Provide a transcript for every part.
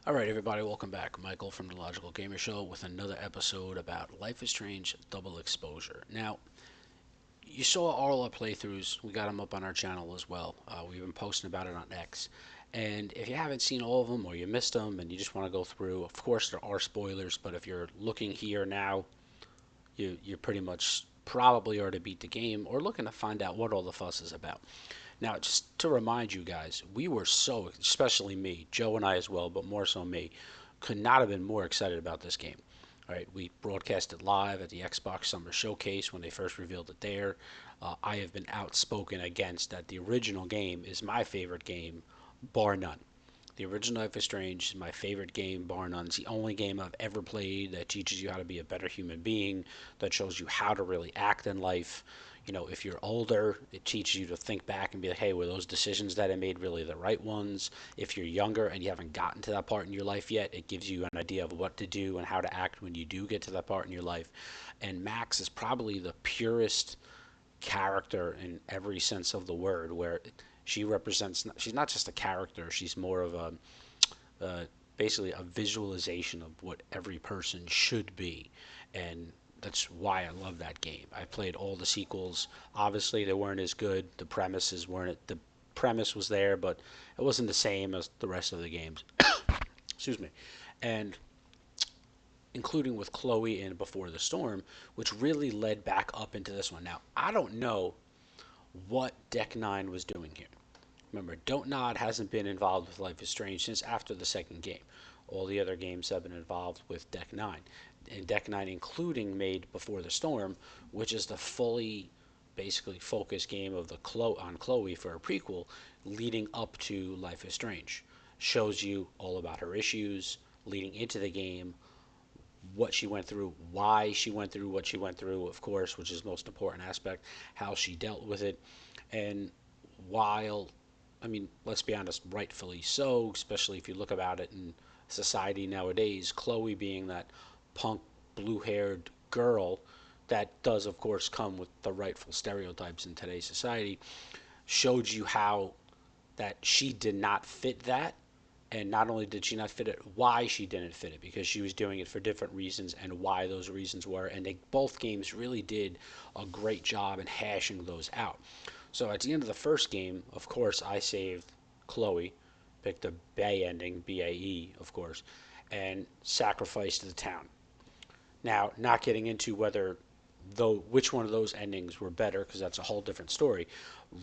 All right, everybody, welcome back. Michael from the Logical Gamer Show with another episode about Life is Strange Double Exposure. Now, you saw all our playthroughs. We got them up on our channel as well. We've been posting about it on X. And if you haven't seen all of them or you missed them and you just want to go through, of course, there are spoilers, but if you're looking here now, you pretty much probably already beat the game or looking to find out what all the fuss is about. Now, just to remind you guys, we were so, especially me, Joe and I as well, but more so me, could not have been more excited about this game. All right, we broadcast it live at the Xbox Summer Showcase when they first revealed it there. I have been outspoken against that the original game is my favorite game, bar none. The original Life is Strange is my favorite game, bar none. It's the only game I've ever played that teaches you how to be a better human being, that shows you how to really act in life. If you're older, it teaches you to think back and be like, hey, were those decisions that I made really the right ones? If you're younger and you haven't gotten to that part in your life yet, it gives you an idea of what to do and how to act when you do get to that part in your life. And Max is probably the purest character in every sense of the word, where she represents, she's not just a character, she's more of uh, basically a visualization of what every person should be. And that's why I love that game. I played all the sequels. Obviously, they weren't as good. The premise was there, but it wasn't the same as the rest of the games. Excuse me. And including with Chloe in Before the Storm, which really led back up into this one. Now, I don't know what Deck 9 was doing here. Remember, Don't Nod hasn't been involved with Life is Strange since after the second game. All the other games have been involved with Deck 9. And Deck 9 including made Before the Storm, which is the fully basically focused game of the on Chloe for a prequel leading up to Life is Strange. Shows you all about her issues leading into the game, what she went through, why she went through what she went through, of course, which is the most important aspect, how she dealt with it. And while, I mean, let's be honest, rightfully so, especially if you look about it in society nowadays, Chloe being that punk, blue haired girl that does, of course, come with the rightful stereotypes in today's society, showed you how that she did not fit that. And not only did she not fit it, why she didn't fit it, because she was doing it for different reasons and why those reasons were. And both games really did a great job in hashing those out. So at the end of the first game, of course, I saved Chloe, picked the Bay ending, BAE, of course, and sacrificed the town. Now, not getting into whether though which one of those endings were better, because that's a whole different story.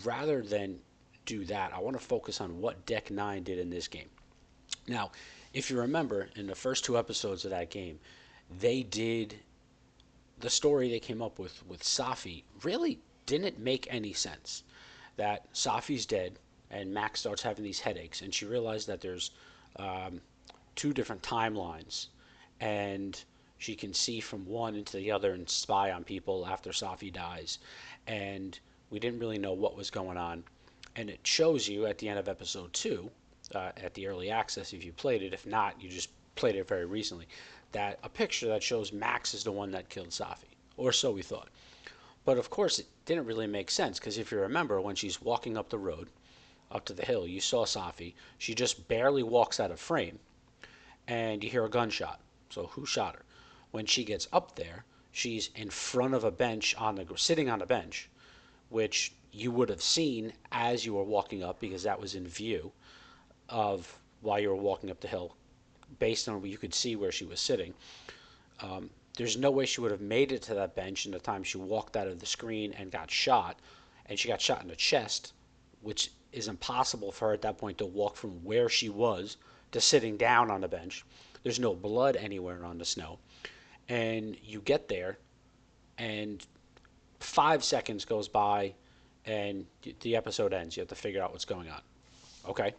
Rather than do that, I want to focus on what Deck 9 did in this game. Now, if you remember, in the first two episodes of that game, they did the story they came up with Safi really didn't make any sense. That Safi's dead, and Max starts having these headaches, and she realized that there's um, two different timelines, and she can see from one into the other and spy on people after Safi dies. And we didn't really know what was going on. And it shows you at the end of episode two, at the early access, if you played it. If not, you just played it very recently. That a picture that shows Max is the one that killed Safi, or so we thought. But of course, it didn't really make sense, because if you remember, when she's walking up the road, up to the hill, you saw Safi. She just barely walks out of frame, and you hear a gunshot. So who shot her? When she gets up there, she's in front of a bench sitting on a bench, which you would have seen as you were walking up, because that was in view of while you were walking up the hill, based on what you could see where she was sitting. There's no way she would have made it to that bench in the time she walked out of the screen and got shot. And she got shot in the chest, which is impossible for her at that point to walk from where she was to sitting down on the bench. There's no blood anywhere on the snow. And you get there, and 5 seconds goes by, and the episode ends. You have to figure out what's going on. Okay,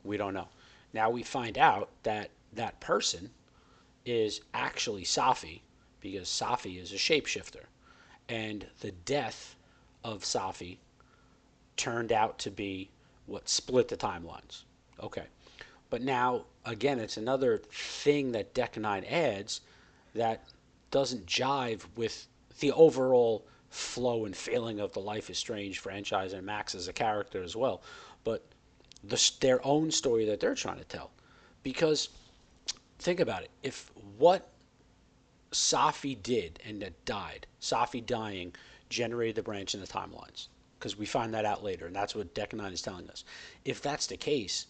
we don't know. Now we find out that that person is actually Safi, because Safi is a shapeshifter. And the death of Safi turned out to be what split the timelines. Okay. But now, again, it's another thing that Deck 9 adds that doesn't jive with the overall flow and feeling of the Life is Strange franchise and Max as a character as well. But their own story that they're trying to tell. Because think about it. If what Safi did and that died, Safi dying generated the branch in the timelines. Because we find that out later, and that's what Deck 9 is telling us. If that's the case,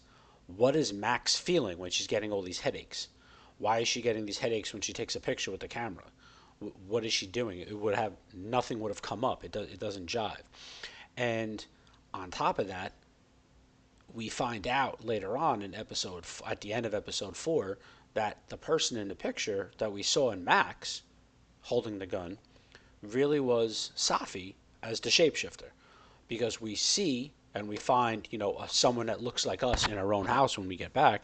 what is Max feeling when she's getting all these headaches? Why is she getting these headaches when she takes a picture with the camera? What is she doing? It would have nothing would have come up. It doesn't jive. And on top of that, we find out later on in episode at the end of episode 4 that the person in the picture that we saw in Max holding the gun really was Safi as the shapeshifter, because we see and we find, someone that looks like us in our own house when we get back,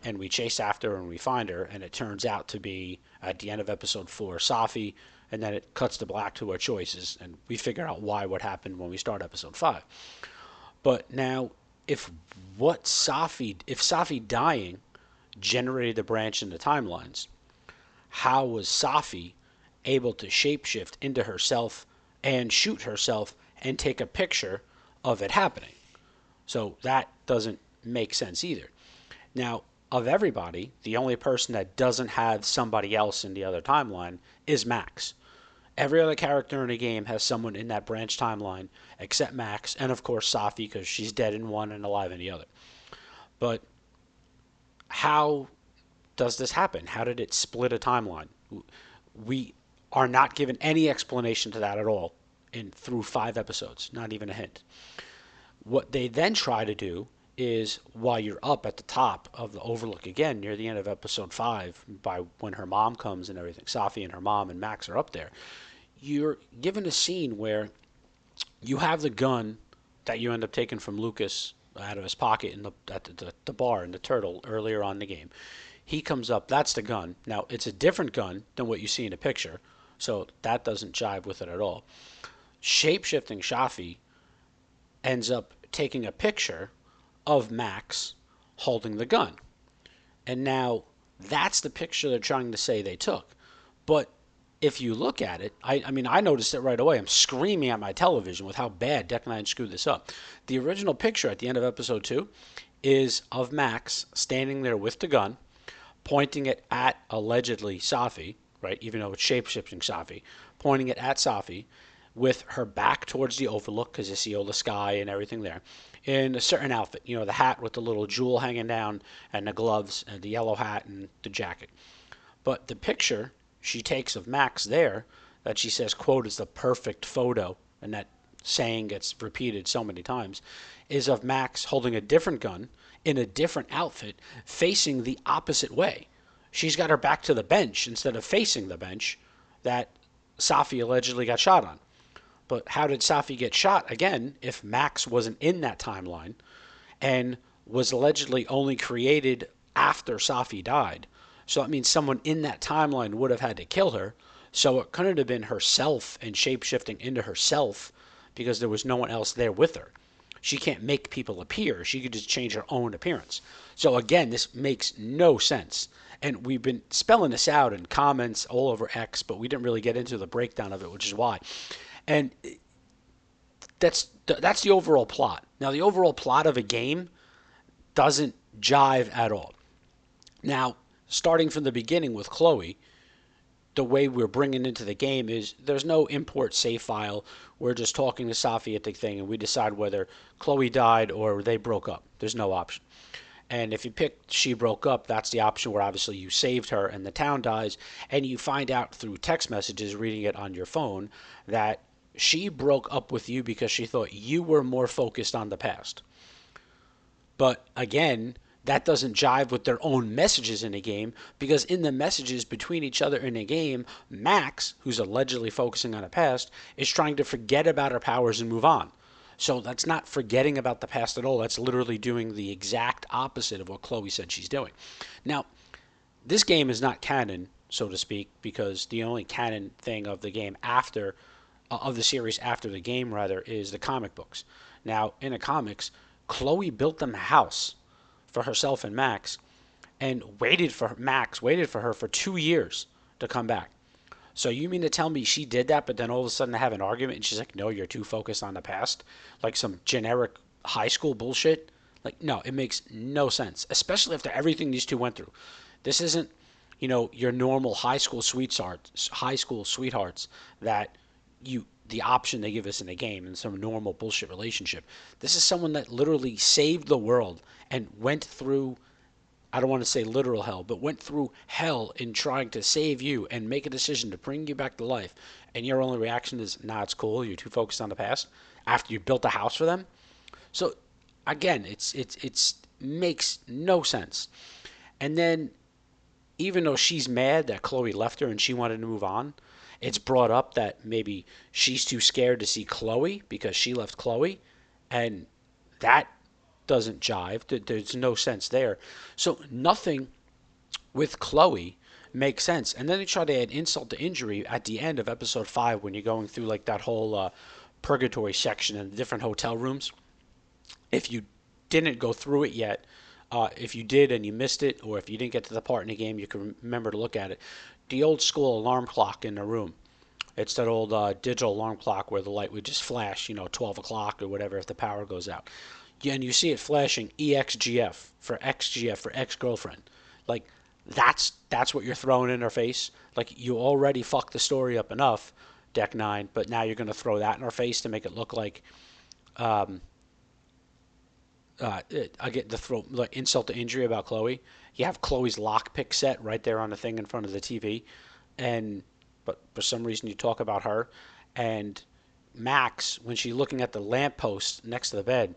and we chase after her and we find her, and it turns out to be at the end of episode 4 Safi, and then it cuts to black to our choices, and we figure out what happened when we start episode 5. But now, if Safi dying generated the branch in the timelines, how was Safi able to shapeshift into herself and shoot herself and take a picture of it happening? So that doesn't make sense either. Now, of everybody, the only person that doesn't have somebody else in the other timeline is Max. Every other character in the game has someone in that branch timeline except Max, and of course Safi, because she's dead in one and alive in the other. But how does this happen? How did it split a timeline? We are not given any explanation to that at all through 5 episodes, not even a hint. What they then try to do is, while you're up at the top of the overlook again near the end of episode 5, by when her mom comes and everything, Safi and her mom and Max are up there, you're given a scene where you have the gun that you end up taking from Lucas out of his pocket at the bar in the Turtle earlier on in the game. He comes up, that's the gun. Now, it's a different gun than what you see in the picture, so that doesn't jive with it at all. Shapeshifting Safi ends up taking a picture of Max holding the gun. And now, that's the picture they're trying to say they took. But if you look at it, I mean, I noticed it right away. I'm screaming at my television with how bad Deck 9 screwed this up. The original picture at the end of episode 2 is of Max standing there with the gun, pointing it at allegedly Safi, right? Even though it's shapeshifting Safi, pointing it at Safi with her back towards the overlook, because you see all the sky and everything there, in a certain outfit. The hat with the little jewel hanging down, and the gloves, and the yellow hat, and the jacket. But the picture she takes of Max there, that she says, quote, is the perfect photo, and that saying gets repeated so many times, is of Max holding a different gun in a different outfit, facing the opposite way. She's got her back to the bench instead of facing the bench that Safi allegedly got shot on. But how did Safi get shot again if Max wasn't in that timeline and was allegedly only created after Safi died? So that means someone in that timeline would have had to kill her. So it couldn't have been herself and shapeshifting into herself, because there was no one else there with her. She can't make people appear. She could just change her own appearance. So again, this makes no sense. And we've been spelling this out in comments all over X, but we didn't really get into the breakdown of it, which is why. And that's the overall plot. Now, the overall plot of a game doesn't jive at all. Now, starting from the beginning with Chloe, the way we're bringing into the game is there's no import save file. We're just talking to Safi at the thing, and we decide whether Chloe died or they broke up. There's no option. And if you pick she broke up, that's the option where obviously you saved her and the town dies, and you find out through text messages, reading it on your phone, that she broke up with you because she thought you were more focused on the past. But again, that doesn't jive with their own messages in the game, because in the messages between each other in the game, Max, who's allegedly focusing on the past, is trying to forget about her powers and move on. So that's not forgetting about the past at all. That's literally doing the exact opposite of what Chloe said she's doing. Now, this game is not canon, so to speak, because the only canon thing of the game of the series after the game, rather, is the comic books. Now, in the comics, Chloe built them a house for herself and Max, and waited for her for 2 years to come back. So you mean to tell me she did that, but then all of a sudden they have an argument and she's like, no, you're too focused on the past? Like some generic high school bullshit? Like, no, it makes no sense, especially after everything these two went through. This isn't your normal high school sweethearts that the option they give us in a game in some normal bullshit relationship. This is someone that literally saved the world and went through, I don't want to say literal hell, but went through hell in trying to save you and make a decision to bring you back to life. And your only reaction is, nah, it's cool. You're too focused on the past after you built a house for them. So again, it's makes no sense. And then even though she's mad that Chloe left her and she wanted to move on, it's brought up that maybe she's too scared to see Chloe because she left Chloe, and that doesn't jive. There's no sense there. So nothing with Chloe makes sense. And then they try to add insult to injury at the end of episode 5 when you're going through like that whole purgatory section in the different hotel rooms. If you didn't go through it yet, if you did and you missed it, or if you didn't get to the part in the game, you can remember to look at it. The old school alarm clock in the room. It's that old digital alarm clock where the light would just flash, 12 o'clock or whatever if the power goes out. Yeah, and you see it flashing EXGF for XGF for ex-girlfriend. Like, that's what you're throwing in her face. Like, you already fucked the story up enough, Deck 9, but now you're going to throw that in her face to make it look like um, I get the throw like insult to injury about Chloe. You have Chloe's lockpick set right there on the thing in front of the TV, and but for some reason you talk about her and Max when she's looking at the lamppost next to the bed.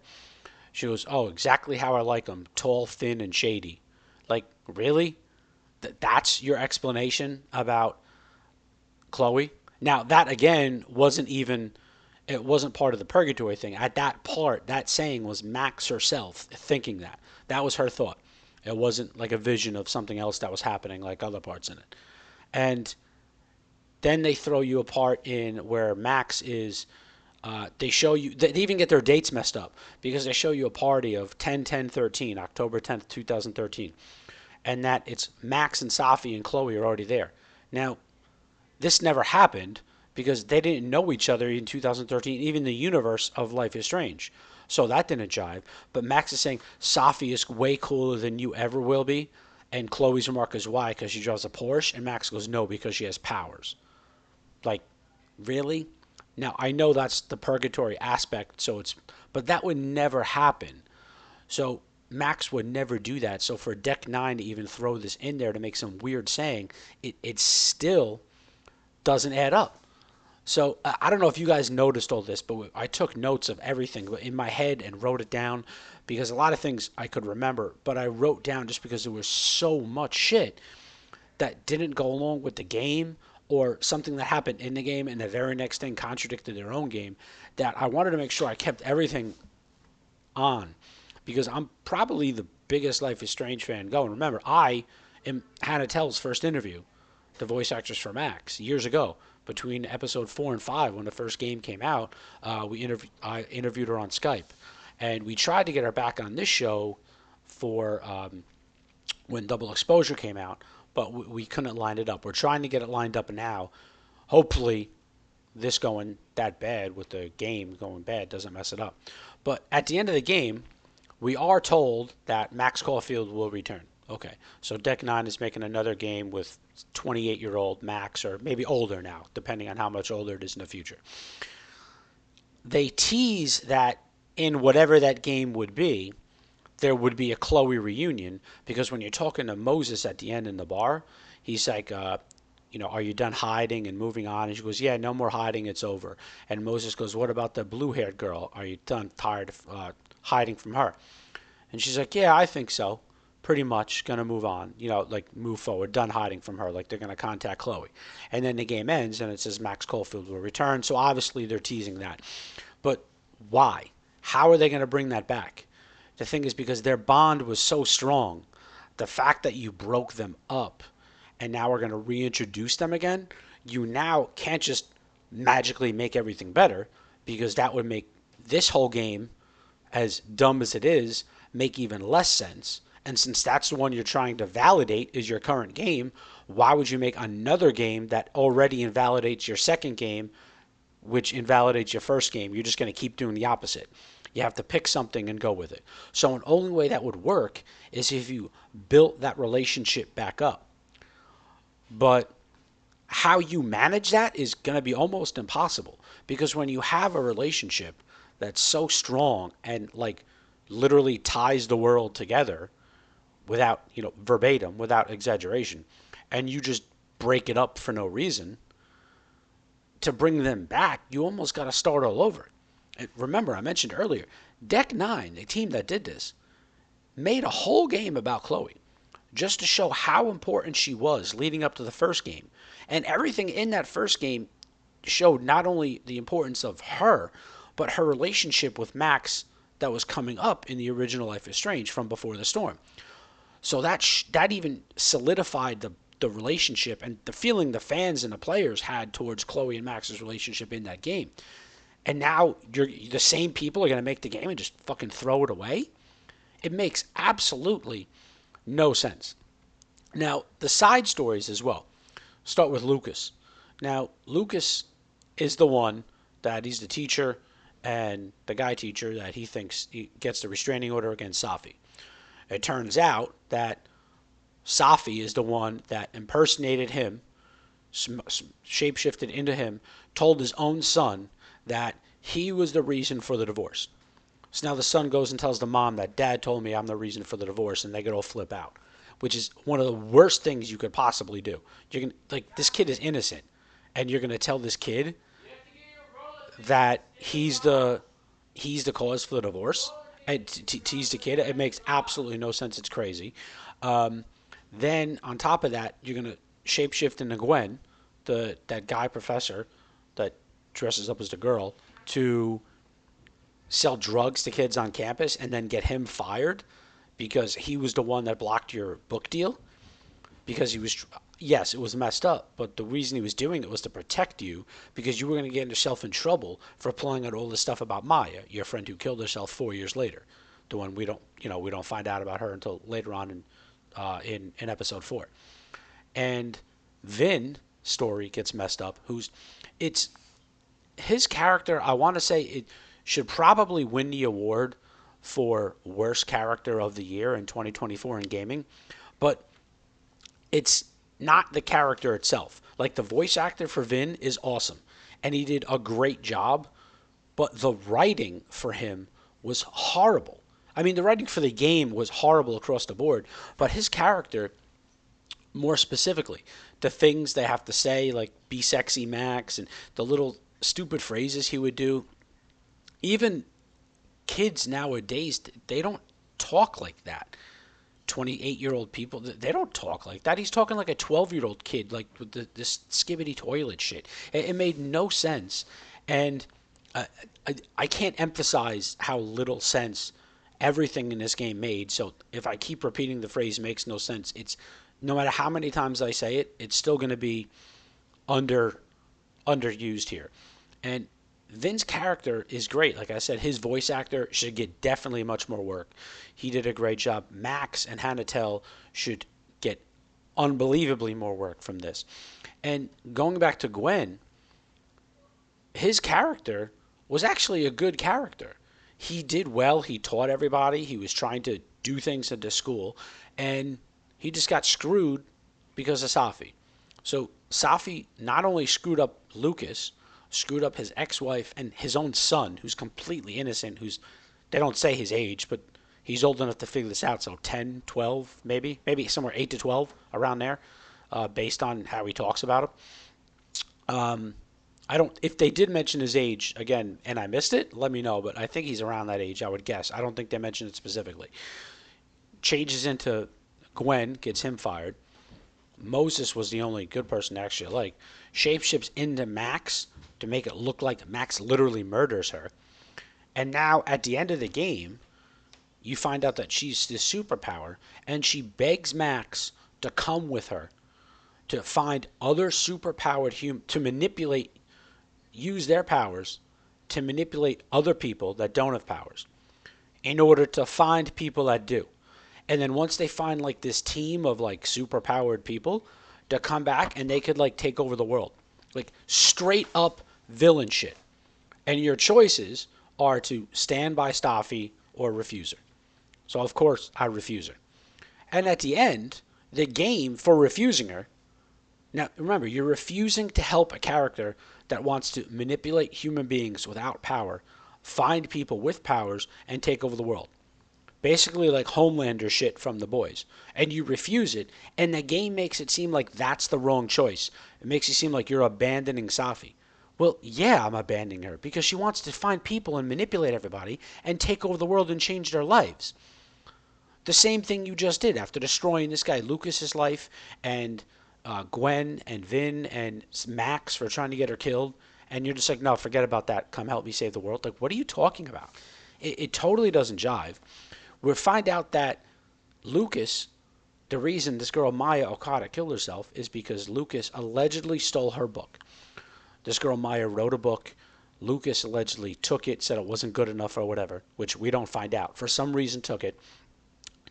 She goes, "Oh, exactly how I like them: tall, thin, and shady." Like, really? That's your explanation about Chloe? Now that again wasn't even it wasn't part of the purgatory thing. At that part, that saying was Max herself thinking that. That was her thought. It wasn't like a vision of something else that was happening like other parts in it. And then they throw you a part in where Max is. They show you. They even get their dates messed up because they show you a party of 10-10-13, October 10th, 2013, and that it's Max and Safi and Chloe are already there. Now, this never happened because they didn't know each other in 2013, even the universe of Life is Strange. So that didn't jive. But Max is saying Safi is way cooler than you ever will be. And Chloe's remark is why? Because she drives a Porsche. And Max goes, no, because she has powers. Like, really? Now, I know that's the purgatory aspect, but that would never happen. So Max would never do that. So for Deck 9 to even throw this in there to make some weird saying, it still doesn't add up. So I don't know if you guys noticed all this, but I took notes of everything in my head and wrote it down because a lot of things I could remember, but I wrote down just because there was so much shit that didn't go along with the game or something that happened in the game and the very next thing contradicted their own game that I wanted to make sure I kept everything on because I'm probably the biggest Life is Strange fan going. Remember, I am Hannah Telle's first interview, the voice actress for Max, years ago. Between episode 4 and 5, when the first game came out, I interviewed her on Skype, and we tried to get her back on this show for when Double Exposure came out, but we couldn't line it up. We're trying to get it lined up now. Hopefully, this going that bad with the game going bad doesn't mess it up. But at the end of the game, we are told that Max Caulfield will return. Okay, so Deck 9 is making another game with 28-year-old Max, or maybe older now, depending on how much older it is in the future. They tease that in whatever that game would be, there would be a Chloe reunion, because when you're talking to Moses at the end in the bar, he's like, are you done hiding and moving on? And she goes, yeah, no more hiding, it's over. And Moses goes, what about the blue-haired girl? Are you tired of hiding from her? And she's like, yeah, I think so. Pretty much gonna move on, like move forward, done hiding from her, like they're gonna contact Chloe. And then the game ends and it says Max Caulfield will return. So obviously they're teasing that. But why? How are they gonna bring that back? The thing is because their bond was so strong, the fact that you broke them up and now we're gonna reintroduce them again, you now can't just magically make everything better because that would make this whole game, as dumb as it is, make even less sense. And since that's the one you're trying to validate is your current game, why would you make another game that already invalidates your second game, which invalidates your first game? You're just going to keep doing the opposite. You have to pick something and go with it. So an only way that would work is if you built that relationship back up. But how you manage that is going to be almost impossible, because when you have a relationship that's so strong and like literally ties the world together without, verbatim, without exaggeration, and you just break it up for no reason, to bring them back, you almost got to start all over. And remember, I mentioned earlier, Deck 9, the team that did this, made a whole game about Chloe just to show how important she was leading up to the first game. And everything in that first game showed not only the importance of her, but her relationship with Max that was coming up in the original Life is Strange from Before the Storm. So that even solidified the relationship and the feeling the fans and the players had towards Chloe and Max's relationship in that game. And now the same people are going to make the game and just fucking throw it away? It makes absolutely no sense. Now, the side stories as well. Start with Lucas. Now, Lucas is the one that he's the teacher and the guy teacher that he thinks he gets the restraining order against Safi. It turns out that Safi is the one that impersonated him, shapeshifted into him, told his own son that he was the reason for the divorce. So now the son goes and tells the mom that dad told me I'm the reason for the divorce, and they get all flip out, which is one of the worst things you could possibly do. You're gonna, like, this kid is innocent, and you're gonna tell this kid that he's the cause for the divorce and tease the kid. It makes absolutely no sense. It's crazy. Then on top of that, you're gonna shapeshift into Gwen, that guy professor that dresses up as the girl, to sell drugs to kids on campus and then get him fired because he was the one that blocked your book deal. Because he was, yes, it was messed up, but the reason he was doing it was to protect you, because you were going to get yourself in trouble for pulling out all this stuff about Maya, your friend who killed herself 4 years later, the one we don't find out about her until later on in episode 4. And Vinn story gets messed up. It's his character. I want to say it should probably win the award for worst character of the year in 2024 in gaming, but it's not the character itself. Like, the voice actor for Vin is awesome, and he did a great job, but the writing for him was horrible. I mean, the writing for the game was horrible across the board, but his character, more specifically, the things they have to say, like "be sexy, Max," and the little stupid phrases he would do. Even kids nowadays, they don't talk like that. 28-year-old people, they don't talk like that. He's talking like a 12-year-old kid, like with this skibbity toilet shit. It made no sense. And uh, I can't emphasize how little sense everything in this game made. So if I keep repeating the phrase makes no sense, it's no matter how many times I say it, it's still going to be under underused here. And Vin's character is great. Like I said, his voice actor should get definitely much more work. He did a great job. Max and Hannah Telle should get unbelievably more work from this. And going back to Gwen, his character was actually a good character. He did well. He taught everybody. He was trying to do things at the school. And he just got screwed because of Safi. So Safi not only screwed up Lucas, screwed up his ex-wife and his own son, who's completely innocent, they don't say his age, but he's old enough to figure this out. So 10, 12, maybe somewhere 8 to 12, around there, based on how he talks about him. I don't. If they did mention his age again and I missed it, let me know. But I think he's around that age, I would guess. I don't think they mentioned it specifically. Changes into Gwen, gets him fired. Moses was the only good person to actually like. Shapeshifts into Max to make it look like Max literally murders her. And now at the end of the game, you find out that she's this superpower, and she begs Max to come with her to find other superpowered humans, to use their powers to manipulate other people that don't have powers in order to find people that do. And then once they find like this team of like superpowered people, to come back and they could like take over the world. Like straight up villain shit. And your choices are to stand by Staffy or refuse her. So of course I refuse her. And at the end, the game for refusing her Now, remember, you're refusing to help a character that wants to manipulate human beings without power, find people with powers, and take over the world. Basically, like Homelander shit from The Boys. And you refuse it, and the game makes it seem like that's the wrong choice. It makes it seem like you're abandoning Safi. Well, yeah, I'm abandoning her because she wants to find people and manipulate everybody and take over the world and change their lives. The same thing you just did after destroying this guy Lucas's life and Gwen and Vinn and Max for trying to get her killed. And you're just like, no, forget about that. Come help me save the world. Like, what are you talking about? It totally doesn't jive. We find out that Lucas, the reason this girl Maya Okada killed herself is because Lucas allegedly stole her book. This girl Maya wrote a book. Lucas allegedly took it, said it wasn't good enough or whatever, which we don't find out. For some reason, took it,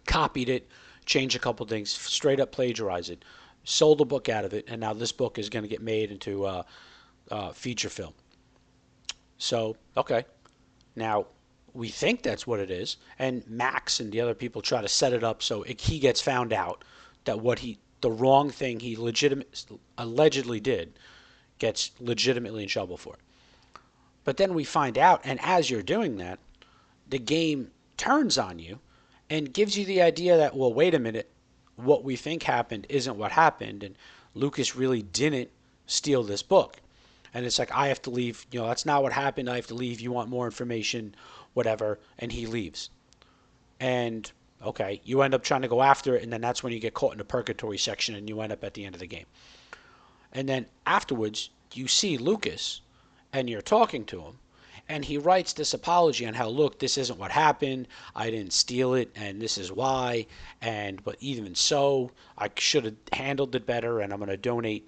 copied it, changed a couple things, straight up plagiarized it, sold a book out of it, and now this book is going to get made into a feature film. So, okay. Now, we think that's what it is, and Max and the other people try to set it up so he gets found out that the wrong thing he allegedly did gets legitimately in trouble for it. But then we find out, and as you're doing that, the game turns on you and gives you the idea that, well, wait a minute, what we think happened isn't what happened, and Lucas really didn't steal this book. And it's like, I have to leave, that's not what happened, I have to leave, you want more information, whatever, and he leaves. And, okay, you end up trying to go after it, and then that's when you get caught in the purgatory section, and you end up at the end of the game. And then afterwards, you see Lucas, and you're talking to him, and he writes this apology on how, look, this isn't what happened, I didn't steal it, and this is why, but even so, I should have handled it better, and I'm going to donate,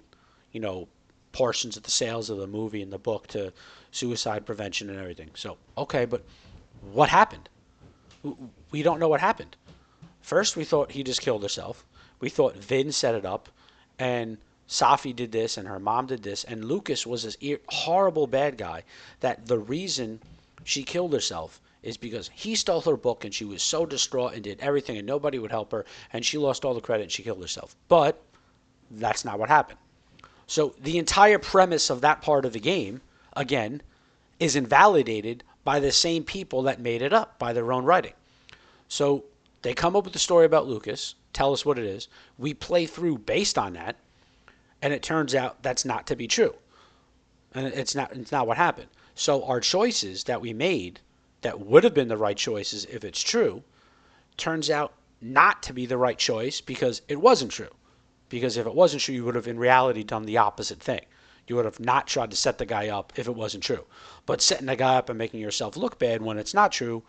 portions of the sales of the movie and the book to suicide prevention and everything. So, okay, but what happened? We don't know what happened. First, we thought he just killed herself. We thought Vin set it up, and Safi did this, and her mom did this, and Lucas was this horrible bad guy that the reason she killed herself is because he stole her book, and she was so distraught and did everything, and nobody would help her, and she lost all the credit, and she killed herself. But that's not what happened. So the entire premise of that part of the game, again, is invalidated by the same people that made it up by their own writing. So they come up with the story about Lucas, tell us what it is. We play through based on that, and it turns out that's not to be true. And it's not what happened. So our choices that we made that would have been the right choices if it's true, turns out not to be the right choice because it wasn't true. Because if it wasn't true, you would have in reality done the opposite thing. You would have not tried to set the guy up if it wasn't true. But setting the guy up and making yourself look bad when it's not true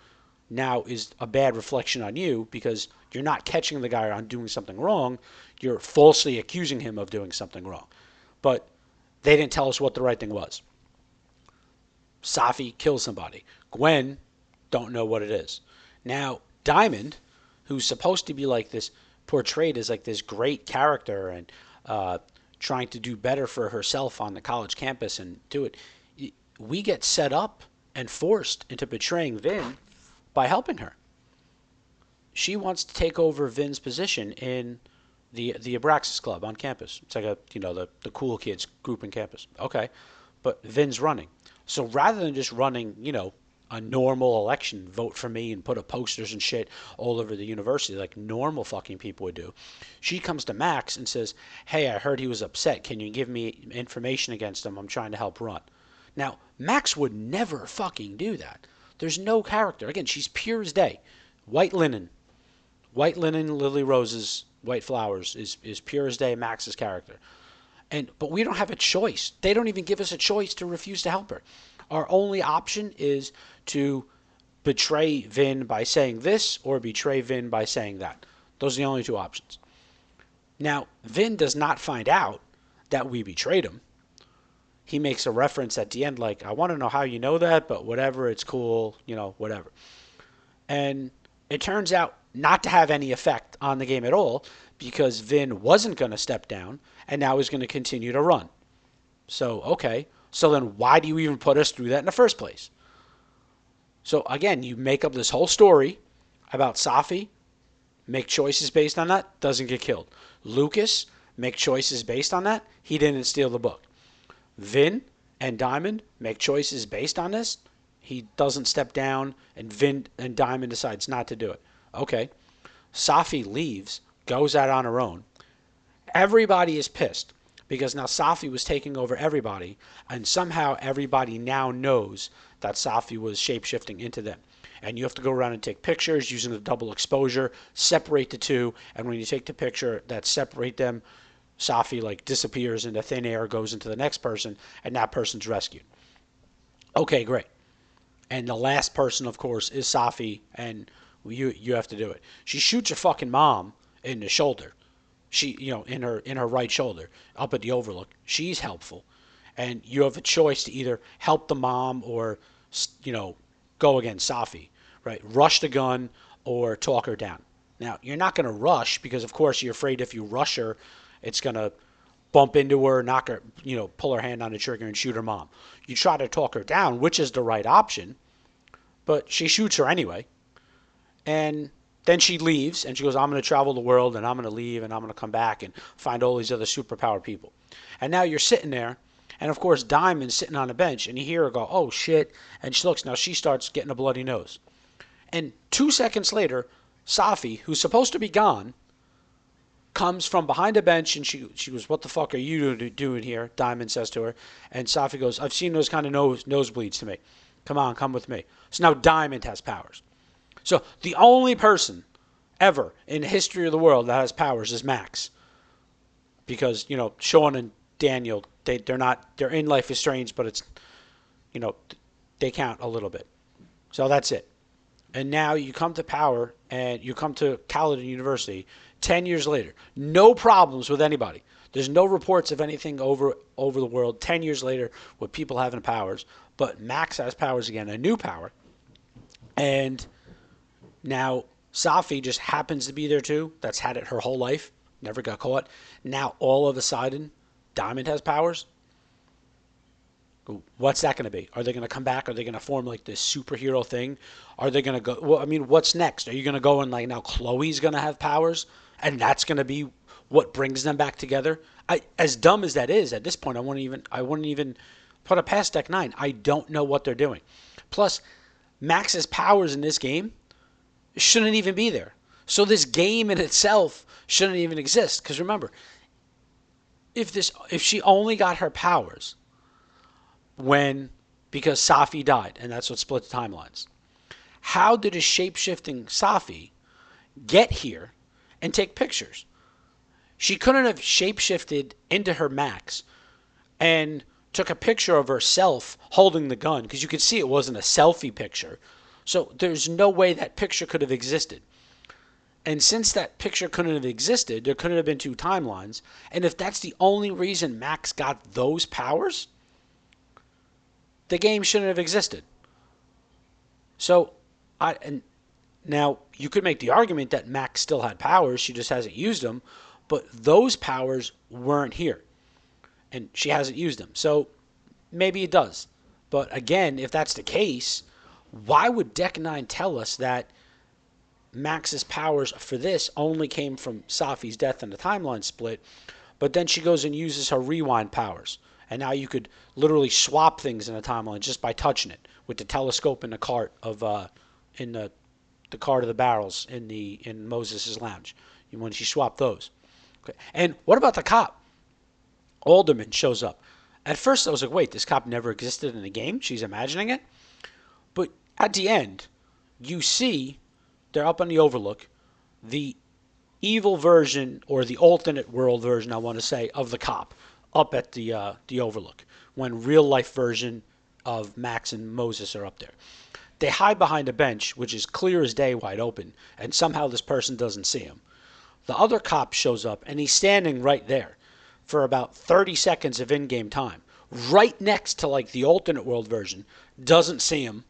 now is a bad reflection on you because you're not catching the guy on doing something wrong. You're falsely accusing him of doing something wrong. But they didn't tell us what the right thing was. Safi kills somebody. Gwen, don't know what it is. Now, Diamond, who's supposed to be like this, portrayed as like this great character and trying to do better for herself on the college campus and do it, we get set up and forced into betraying Vin by helping her. She wants to take over Vin's position in the Abraxas Club on campus. It's like the cool kids group in campus. Okay, but Vin's running. So rather than just running, a normal election, vote for me and put up posters and shit all over the university like normal fucking people would do, she comes to Max and says, hey, I heard he was upset. Can you give me information against him? I'm trying to help run. Now, Max would never fucking do that. There's no character. Again, she's pure as day. White linen, lily roses, white flowers is pure as day Max's character. But we don't have a choice. They don't even give us a choice to refuse to help her. Our only option is to betray Vin by saying this or betray Vin by saying that. Those are the only two options. Now, Vin does not find out that we betrayed him. He makes a reference at the end like, I want to know how you know that, but whatever, it's cool, whatever. And it turns out not to have any effect on the game at all because Vin wasn't going to step down and now is going to continue to run. So, okay. So then why do you even put us through that in the first place? So again, you make up this whole story about Safi, make choices based on that, doesn't get killed. Lucas make choices based on that. He didn't steal the book. Vinn and Diamond make choices based on this. He doesn't step down, and Vinn and Diamond decides not to do it. Okay. Safi leaves, goes out on her own. Everybody is pissed because now Safi was taking over everybody, and somehow everybody now knows that Safi was shapeshifting into them. And you have to go around and take pictures using the double exposure, separate the two, and when you take the picture that separate them, Safi like disappears into thin air, goes into the next person, and that person's rescued. Okay, great. And the last person, of course, is Safi, and you have to do it. She shoots her fucking mom in the shoulder. She, in her right shoulder, up at the overlook. She's helpful, and you have a choice to either help the mom or, go against Safi, right? Rush the gun or talk her down. Now you're not going to rush because, of course, you're afraid if you rush her, it's going to bump into her, knock her, pull her hand on the trigger and shoot her mom. You try to talk her down, which is the right option, but she shoots her anyway. And then she leaves and she goes, I'm going to travel the world and I'm going to leave and I'm going to come back and find all these other superpowered people. And now you're sitting there, and of course Diamond's sitting on a bench, and you hear her go, oh shit, and she looks. Now she starts getting a bloody nose. And 2 seconds later, Safi, who's supposed to be gone, comes from behind a bench, and she goes, what the fuck are you doing here? Diamond says to her. And Safi goes, I've seen those kind of nosebleeds to me. Come on, come with me. So now Diamond has powers. So the only person ever in the history of the world that has powers is Max. Because, Sean and Daniel, they're in Life is Strange, but it's, they count a little bit. So that's it. And now you come to power and you come to Caledon University 10 years later. No problems with anybody. There's no reports of anything over the world 10 years later with people having powers. But Max has powers again, a new power. And now Safi just happens to be there too. That's had it her whole life. Never got caught. Now all of a sudden, Diamond has powers. What's that going to be? Are they going to come back? Are they going to form like this superhero thing? Are they going to go? Well, I mean, what's next? Are you going to go and like now Chloe's going to have powers, and that's going to be what brings them back together? As dumb as that is, at this point, I wouldn't even put it past Deck 9. I don't know what they're doing. Plus, Max's powers in this game shouldn't even be there. So this game in itself shouldn't even exist. Because remember, if she only got her powers because Safi died, and that's what split the timelines. How did a shape-shifting Safi get here and take pictures? She couldn't have shape-shifted into her Max and took a picture of herself holding the gun, because you could see it wasn't a selfie picture. So there's no way that picture could have existed. And since that picture couldn't have existed, there couldn't have been two timelines. And if that's the only reason Max got those powers, the game shouldn't have existed. So, now you could make the argument that Max still had powers, she just hasn't used them, but those powers weren't here, and she hasn't used them. So maybe it does. But again, if that's the case, why would Deck 9 tell us that Max's powers for this only came from Safi's death and the timeline split, but then she goes and uses her rewind powers? And now you could literally swap things in a timeline just by touching it with the telescope in the cart in the cart of the barrels in Moses' lounge when she swapped those. Okay. And what about the cop? Alderman shows up. At first I was like, wait, this cop never existed in the game? She's imagining it? But at the end, you see they're up on the overlook, the evil version or the alternate world version, I want to say, of the cop up at the overlook when real life version of Max and Moses are up there. They hide behind a bench, which is clear as day, wide open, and somehow this person doesn't see him. The other cop shows up, and he's standing right there for about 30 seconds of in-game time, right next to like the alternate world version, doesn't see him.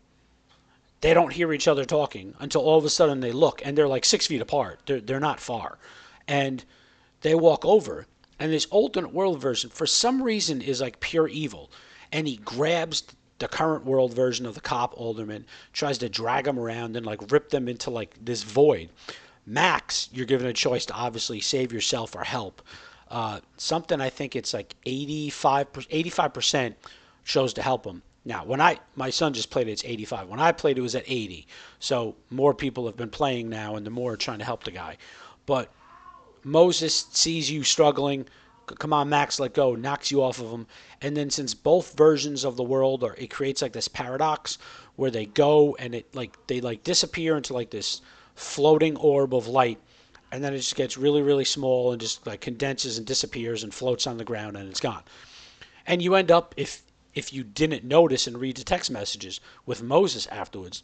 They don't hear each other talking until all of a sudden they look, and they're like 6 feet apart. They're not far. And they walk over, and this alternate world version, for some reason, is like pure evil. And he grabs the current world version of the cop alderman, tries to drag him around and like rip them into like this void. Max, you're given a choice to obviously save yourself or help. Something I think it's like 85% shows to help him. Now, when my son just played it, it's 85. When I played, it was at 80. So more people have been playing now, and the more are trying to help the guy. But Moses sees you struggling. Come on, Max, let go. Knocks you off of him. And then since both versions of the world are, it creates like this paradox where they go and they disappear into like this floating orb of light, and then it just gets really really small and just like condenses and disappears and floats on the ground and it's gone. And you end up, if you didn't notice and read the text messages with Moses afterwards,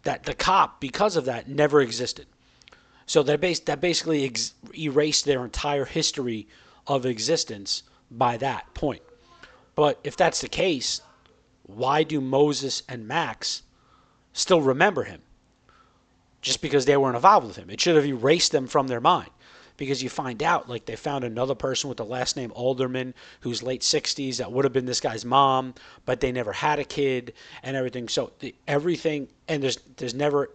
that the cop, because of that, never existed. So that basically erased their entire history of existence by that point. But if that's the case, why do Moses and Max still remember him? Just because they weren't involved with him. It should have erased them from their mind. Because you find out, like, they found another person with the last name Alderman who's late 60s that would have been this guy's mom, but they never had a kid and everything. So everything, and there's never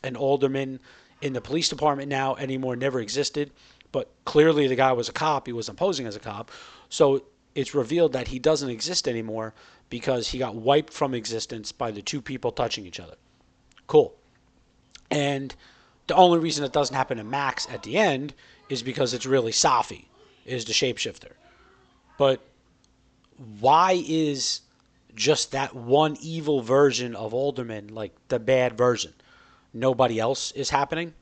an Alderman in the police department now anymore, never existed. But clearly the guy was a cop. He was posing as a cop. So it's revealed that he doesn't exist anymore because he got wiped from existence by the two people touching each other. Cool. And the only reason it doesn't happen to Max at the end is because it's really Safi is the shapeshifter. But why is just that one evil version of Alderman like the bad version? Nobody else is happening.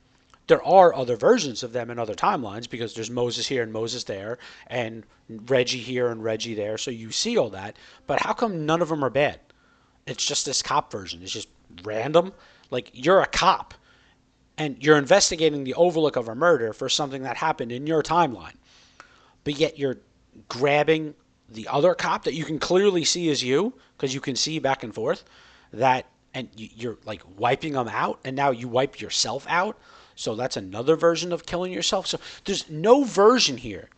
There are other versions of them in other timelines because there's Moses here and Moses there and Reggie here and Reggie there. So you see all that. But how come none of them are bad? It's just this cop version. It's just random. Like, you're a cop and you're investigating the overlook of a murder for something that happened in your timeline. But yet you're grabbing the other cop that you can clearly see as you, because you can see back and forth, that, and you're like wiping them out, and now you wipe yourself out. So that's another version of killing yourself. So there's no version here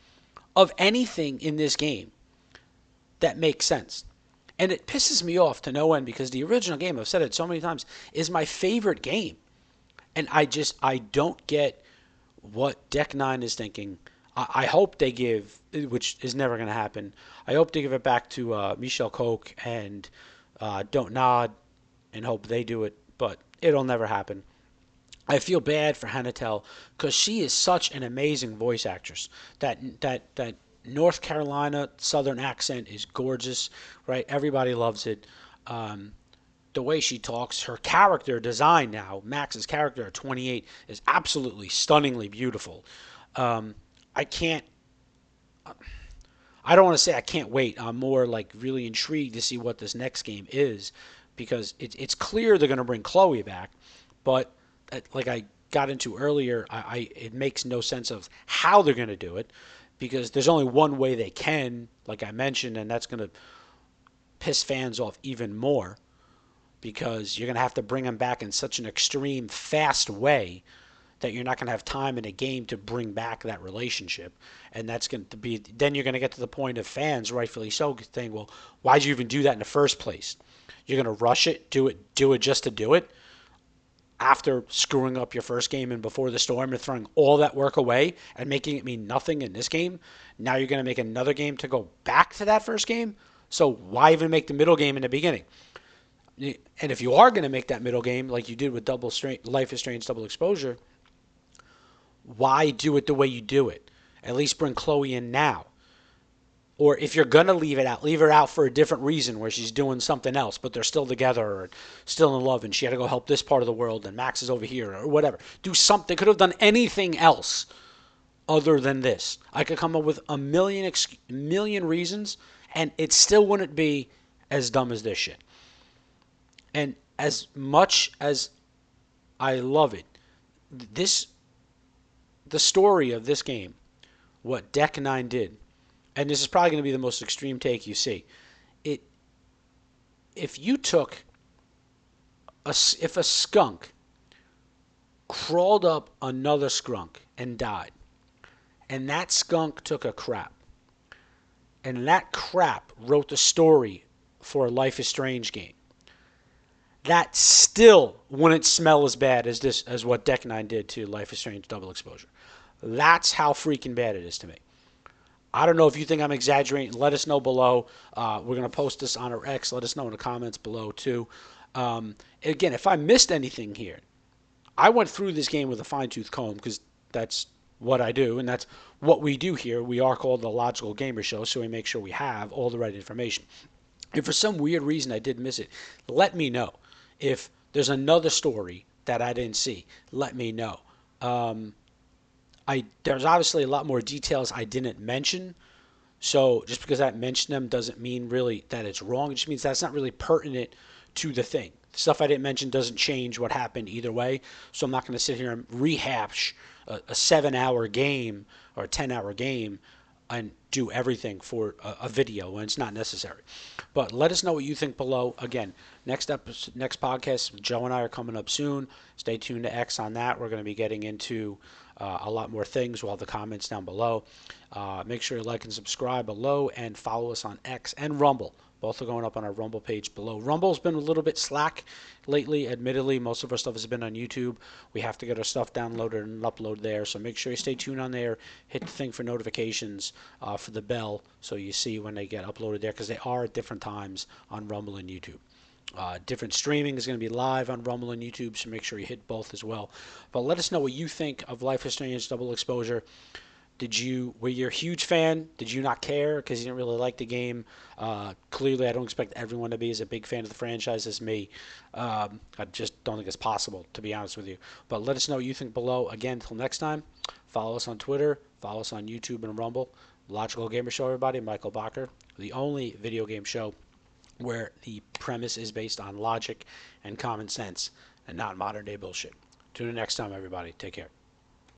of anything in this game that makes sense. And it pisses me off to no end because the original game, I've said it so many times, is my favorite game. And I don't get what Deck 9 is thinking. I hope they give, which is never going to happen, I hope they give it back to Michelle Koch and Don't Nod and hope they do it, but it'll never happen. I feel bad for Hannah Telle because she is such an amazing voice actress. That North Carolina Southern accent is gorgeous, right? Everybody loves it. The way she talks, her character design now, Max's character at 28, is absolutely stunningly beautiful. I can't. I don't want to say I can't wait. I'm more like really intrigued to see what this next game is because it's clear they're going to bring Chloe back, but like I got into earlier, it makes no sense of how they're going to do it because there's only one way they can, like I mentioned, and that's going to piss fans off even more because you're going to have to bring them back in such an extreme, fast way that you're not going to have time in a game to bring back that relationship. And that's going to be, then you're going to get to the point of fans, rightfully so, saying, well, why'd you even do that in the first place? You're going to rush it, do it just to do it, after screwing up your first game and Before the Storm and throwing all that work away and making it mean nothing in this game. Now you're going to make another game to go back to that first game? So why even make the middle game in the beginning? And if you are going to make that middle game like you did with Life is Strange Double Exposure, why do it the way you do it? At least bring Chloe in now. Or if you're going to leave her out for a different reason where she's doing something else, but they're still together or still in love and she had to go help this part of the world and Max is over here or whatever. Do something. They could have done anything else other than this. I could come up with a million reasons and it still wouldn't be as dumb as this shit. And as much as I love it, the story of this game, what Deck 9 did, and this is probably going to be the most extreme take you see. If you took if a skunk crawled up another skunk and died, and that skunk took a crap, and that crap wrote the story for a Life is Strange game, that still wouldn't smell as bad as what Deck 9 did to Life is Strange Double Exposure. That's how freaking bad it is to me. I don't know if you think I'm exaggerating. Let us know below. We're going to post this on our X. Let us know in the comments below, too. Again, if I missed anything here, I went through this game with a fine tooth comb because that's what I do, and that's what we do here. We are called the Logical Gamer Show, so we make sure we have all the right information. If for some weird reason I did miss it, let me know. If there's another story that I didn't see, let me know. Um, there's obviously a lot more details I didn't mention. So just because I mentioned them doesn't mean really that it's wrong. It just means that's not really pertinent to the thing. The stuff I didn't mention doesn't change what happened either way. So I'm not going to sit here and rehash a 7 hour game or a 10 hour game and do everything for a video when it's not necessary. But let us know what you think below. Again, next podcast, Joe and I are coming up soon. Stay tuned to X on that. We're going to be getting into a lot more things. We'll have the comments down below. Make sure you like and subscribe below and follow us on X and Rumble. Both are going up on our Rumble page below. Rumble's been a little bit slack lately, admittedly. Most of our stuff has been on YouTube. We have to get our stuff downloaded and upload there. So make sure you stay tuned on there. Hit the thing for notifications, for the bell, so you see when they get uploaded there, because they are at different times on Rumble and YouTube. Different streaming is going to be live on Rumble and YouTube, so make sure you hit both as well. But let us know what you think of Life is Strange Double Exposure. Were you a huge fan? Did you not care because you didn't really like the game? Clearly, I don't expect everyone to be as a big fan of the franchise as me. I just don't think it's possible, to be honest with you. But let us know what you think below. Again, until next time, follow us on Twitter, follow us on YouTube and Rumble. Logical Gamer Show, everybody. Michael Bacher, the only video game show where the premise is based on logic and common sense and not modern day bullshit. Tune in next time, everybody. Take care.